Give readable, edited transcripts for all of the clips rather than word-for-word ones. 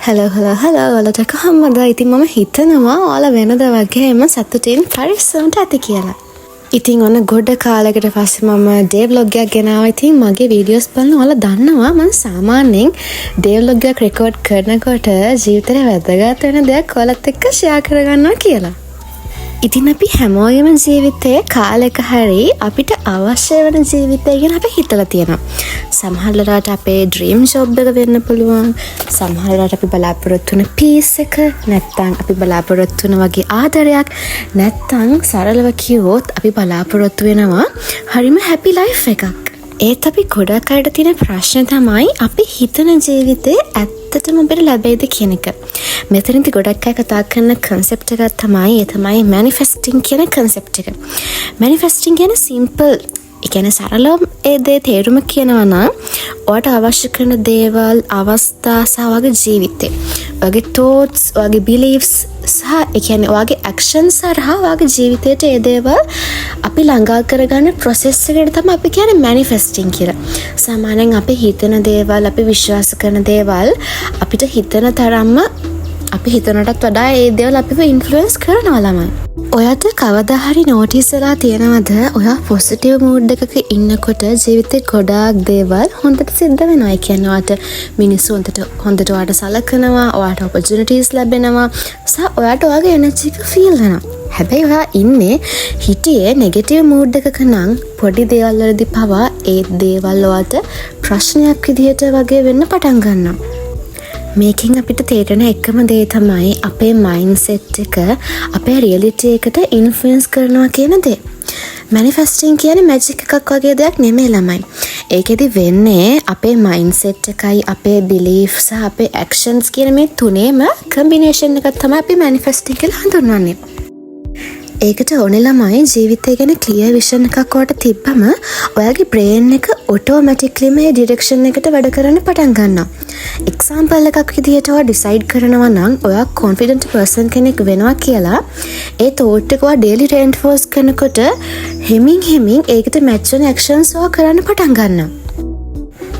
Hello ඔයාලට කොහොමද? ඉතින් මම හිතනවා ඔයාලා වෙනද වගේම සතුටින් පරිස්සමට ඇති කියලා. ඉතින් ඔන්න ගොඩ කාලයකට පස්සේ මම ඩේ ව්ලොග් එකක් ගෙනාවා. ඉතින් මගේ වීඩියෝස් බලන ඔයාලා දන්නවා මම සාමාන්‍යයෙන් ඩේ ව්ලොග් එකක් රෙකෝඩ් කරනකොට ජීවිතේ වැදගත් වෙන දේක් ඔයාලත් එක්ක ෂෙයා කරගන්නවා කියලා. ඉතින් අපි හැමෝගෙම ජීවිතේ කාලයක හරි අපිට අවශ්‍ය වෙන ජීවිතය ගැන අපි හිතලා තියෙනවා. සමහර වෙලාවට අපේ ඩ්‍රීම් ජොබ් එක වෙන්න පුළුවන්. සමහර වෙලාවට අපි බලාපොරොත්තු වෙන පීස් එක, නැත්නම් අපි බලාපොරොත්තු වෙන වගේ ආදරයක්, නැත්නම් සරලව කිව්වොත් අපි බලාපොරොත්තු වෙනවා හරිම හැපි ලයිෆ් එකක්. ඒත් අපි ගොඩක් අයට තියෙන ප්‍රශ්න තමයි අපි හිතන ජීවිතේ ඇත්තටම අපිට ලැබෙයිද කියන එක. මෙතනදී ගොඩක් අය කතා කරන concept එකක් තමයි manifesting කියන concept එක. manifesting කියන්නේ simple, ඒ කියන්නේ සරලව ඒ දේ තේරුම කියනවා නම් ඔයාට අවශ්‍ය කරන දේවල්, අවස්ථා සහ ඔයාගේ ජීවිතේ, ඔයාගේ thoughts, ඔයාගේ beliefs සහ ඒ කියන්නේ ඔයාගේ actions හරහා ඔයාගේ ජීවිතයට ඒ දේවල් අපි ළඟා කරගන්න process එකට තමයි අපි කියන්නේ manifesting කියලා. සාමාන්‍යයෙන් අපි හිතන දේවල්, අපි විශ්වාස කරන දේවල් අපිට හිතන තරම්ම අපි හිතනටත් වඩා ඒ දේවල් අපිව ඉන්ෆ්ලුවන්ස් කරනවා ළමයි. ඔයාට කවදා හරි නෝටිස් වෙලා තියෙනවද ඔයා පොසිටිව් මූඩ් එකක ඉන්නකොට ජීවිතේ ගොඩාක් දේවල් හොඳට සිද්ධ වෙනවා. ඒ කියන්නේ ඔයාට මිනිස්සු හොඳට ඔයාට සලකනවා, ඔයාට ඔපචුනිටිස් ලැබෙනවා සහ ඔයාට ඔයාගේ එනර්ජි එක ෆීල් වෙනවා. හැබැයි ඔයා ඉන්නේ හිටියේ නෙගටිව් මූඩ් එකක නම් පොඩි දේවල් වලදී පවා ඒ දේවල් ඔයාට ප්‍රශ්නයක් විදිහට වගේ වෙන්න පටන් ගන්නවා. මේකෙන් අපිට තේරෙන එකම දේ තමයි අපේ මයින්ඩ්සෙට් එක අපේ රියැලිටි එකට ඉන්ෆ්ලුවන්ස් කරනවා කියන දේ. මැනිෆෙස්ටිං කියන්නේ මැජික් එකක් වගේ දෙයක් නෙමෙයි ළමයි. ඒකෙදි වෙන්නේ අපේ මයින්ඩ්සෙට් එකයි, අපේ බිලීෆ් සහ අපේ ඇක්ෂන්ස් කියන මේ තුනේම කම්බිනේෂන් එකක් තමයි අපි මැනිෆෙස්ටිං කියලා හඳුන්වන්නේ. ඒකට ඕනේ ළමයි ජීවිතය ගැන ක්ලියර් විෂන් එකක් ඔයාට තිබ්බම ඔයාගේ බ්‍රේන් එක ඔටෝමැටික්ලිම මේ ඩිරෙක්ෂන් එකට වැඩ කරන්න පටන් ගන්නවා. එක්සාම්පල් එකක් විදිහට ඔයා ඩිසයිඩ් කරනවා නම් ඔයා කොන්ෆිඩන්ට් පර්සන් කෙනෙක් වෙනවා කියලා, ඒ තෝට් එක ඔයා ඩේලි රේන්ෆෝස් කරනකොට හෙමින් ඒකට මැච් වෙන ඇක්ෂන්ස් ඔයා කරන්න පටන් ගන්නවා.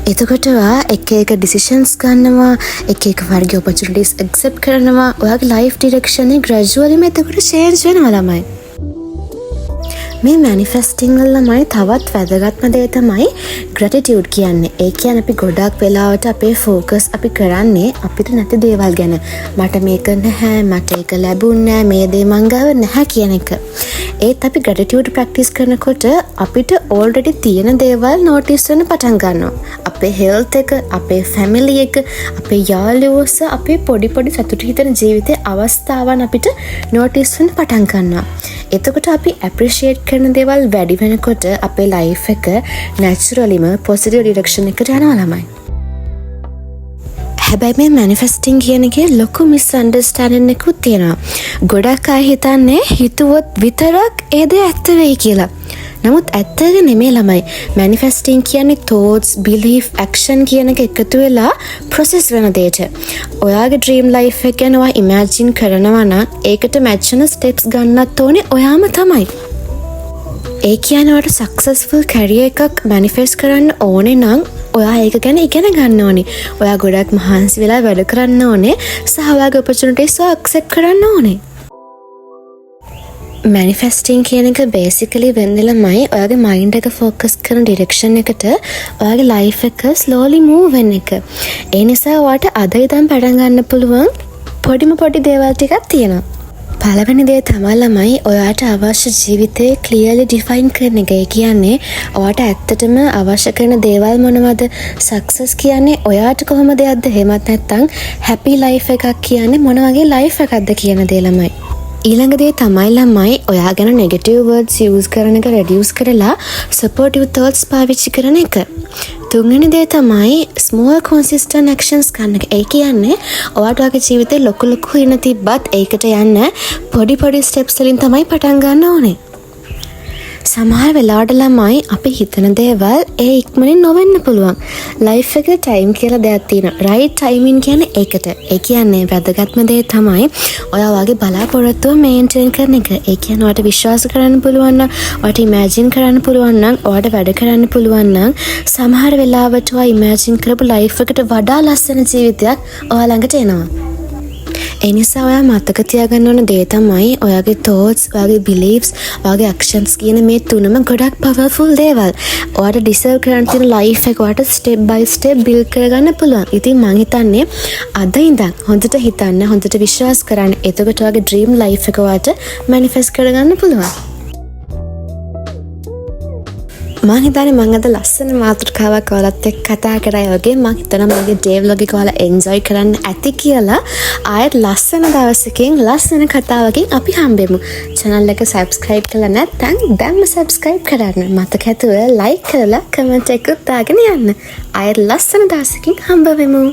එතකොට ඔයා එක ඩිසිෂන්ස් ගන්නවා, එක වර්ගයේ ඔපචුනිටිස් ඇක්සෙප්ට් කරනවා. ඔයාගේ ලයිෆ් ඩිරෙක්ෂන් එක ග්‍රැජුවලිම එතකොට චේන්ජ් වෙනවා ළමයි. මේ මැනිෆෙස්ටිං වල ළමයි තවත් වැදගත්ම දේ තමයි ග්‍රැටිටියුඩ් කියන්නේ. ඒ කියන්නේ අපි ගොඩක් වෙලාවට අපේ ફોකස් අපි කරන්නේ අපිට නැති දේවල් ගැන. මට මේක නැහැ, මට ඒක ලැබුණේ නැහැ, මේ දේ මං ගාව නැහැ කියන එක. ඒත් අපි ග්‍රැටිටියුඩ් ප්‍රැක්ටිස් කරනකොට අපිට ඕල්රෙඩි තියෙන දේවල් නෝටිස් වෙන්න පටන් ගන්නවා. අපේ හෙල්ත් එක, අපේ ෆැමිලි එක, අපේ යාළුවෝ සහ අපේ පොඩි සතුටු හිතෙන ජීවිතයේ අවස්ථාවන් අපිට නෝටිස් වෙන්න පටන් ගන්නවා. එතකොට අපි ඇප්‍රීෂিয়েට් කරන දේවල් වැඩි වෙනකොට අපේ ලයිෆ් එක නැචරලිම පොසිටිව් ඩිරෙක්ෂන් එකට යනවා ළමයි. හැබැයි මේ මැනිෆෙස්ටිං කියන එකේ ලොකු මිස්අන්ඩර්ස්ටෑන්ඩින් එකක් තියෙනවා. ගොඩක් අය හිතන්නේ හිතුවොත් විතරක් ඒ දේ ඇත්ත වෙයි කියලා. නමුත් ඇත්ත නෙමෙයි ළමයි. මැනිෆෙස්ටිං කියන්නේ thoughts, belief, action කියන එක එකතු වෙලා process වෙන දෙයට. ඔයාගේ dream life එක ගැන ඔයා imagine කරනවා නම් ඒකට match වෙන steps ගන්නත් ඕනේ ඔයාම තමයි. ඒ කියන්නේ ඔයාට successful career එකක් manifest කරන්න ඕනේ නම් ඔයා ඒක ගැන ඉගෙන ගන්න ඕනේ. ඔයා ගොඩක් මහන්සි වෙලා වැඩ කරන්න ඕනේ සහ ඔයාගේ opportunities accept කරන්න ඕනේ. මැනිෆෙස්ටිං කියන එක බේසිකලි වෙන්නේ ළමයි ඔයාගේ මයින්ඩ් එක ફોකස් කරන ඩිරෙක්ෂන් එකට ඔයාගේ ලයිෆ් එක ස්ලෝලි මූව් වෙන එක. ඒ නිසා ඔයාට අද ඉඳන් පටන් ගන්න පුළුවන් පොඩි දේවල් ටිකක් තියෙනවා. පළවෙනි දේ තමයි ළමයි ඔයාට අවශ්‍ය ජීවිතේ ක්ලියර්ලි ඩිෆයින් කරන එක. ඒ කියන්නේ ඔයාට ඇත්තටම අවශ්‍ය කරන දේවල් මොනවද? සක්සස් කියන්නේ ඔයාට කොහොම දෙයක්ද? එහෙමත් නැත්නම් හැපි ලයිෆ් එකක් කියන්නේ මොන වගේ ලයිෆ් එකක්ද කියන දේ ළමයි. ඊළඟ දේ තමයි ළමයි ඔයා ගැන නෙගටිව් වර්ඩ්ස් යූස් කරන එක රෙඩියුස් කරලා සපෝටිව් thoughts පාවිච්චි කරන එක. තුන්වෙනි දේ තමයි ස්මෝල් කන්සිස්ටන්ට් ඇක්ෂන්ස් ගන්න එක. ඒ කියන්නේ ඔයාට ඔයාගේ ජීවිතේ ලොකු හින තිබ්බත් ඒකට යන්න පොඩි ස්ටෙප්ස් වලින් තමයි පටන් ගන්න ඕනේ. සමහර වෙලාවට ළමයි අපි හිතන දේවල් ඒ ඉක්මනින් නොවෙන්න පුළුවන්. ලයිෆ් එකේ ටයිම් කියලා දෙයක් තියෙනවා. රයිට් ටයිමින් කියන්නේ ඒකට. ඒ කියන්නේ වැදගත්ම දේ තමයි ඔයා වගේ බලාපොරොත්තුව මේන්ටේන් කරන එක. ඒ කියන්නේ ඔයාට විශ්වාස කරන්න පුළුවන් නම්, ඔයාට ඉමේජින් කරන්න පුළුවන් නම්, ඔයාට වැඩ කරන්න පුළුවන් නම් සමහර වෙලාවට ඔයා ඉමේජින් කරපු ලයිෆ් එකට වඩා ලස්සන ජීවිතයක් ඔයා ළඟට එනවා. ඒ නිසා ඔයා මතක තියාගන්න ඕන දේ තමයි ඔයාගේ thoughts, ඔයාගේ beliefs, ඔයාගේ actions කියන මේ තුනම ගොඩක් powerful දේවල්. ඔයාට deserve කරන්න තියෙන life එක ඔයාට step by step build කරගන්න පුළුවන්. ඉතින් මං හිතන්නේ අද ඉඳන් හොඳට හිතන්න, හොඳට විශ්වාස කරන්න. එතකොට ඔයාගේ dream life එක ඔයාට manifest කරගන්න පුළුවන්. මං හිතන්නේ මං අද ලස්සන මාතෘකාවක් ඔයාලත් එක්ක කතා කරා වගේ. මං හිතනවා මගේ day vlog එක ඔයාලා enjoy කරන්න ඇති කියලා. ආයෙත් ලස්සන දවසකින් ලස්සන කතාවකින් අපි හම්බෙමු. channel එක subscribe කරලා නැත්නම් දැන්ම subscribe කරන්න. මතක ඇතුව like කරලා comment එකක් දාගෙන යන්න. ආයෙත් ලස්සන දවසකින් හම්බ වෙමු.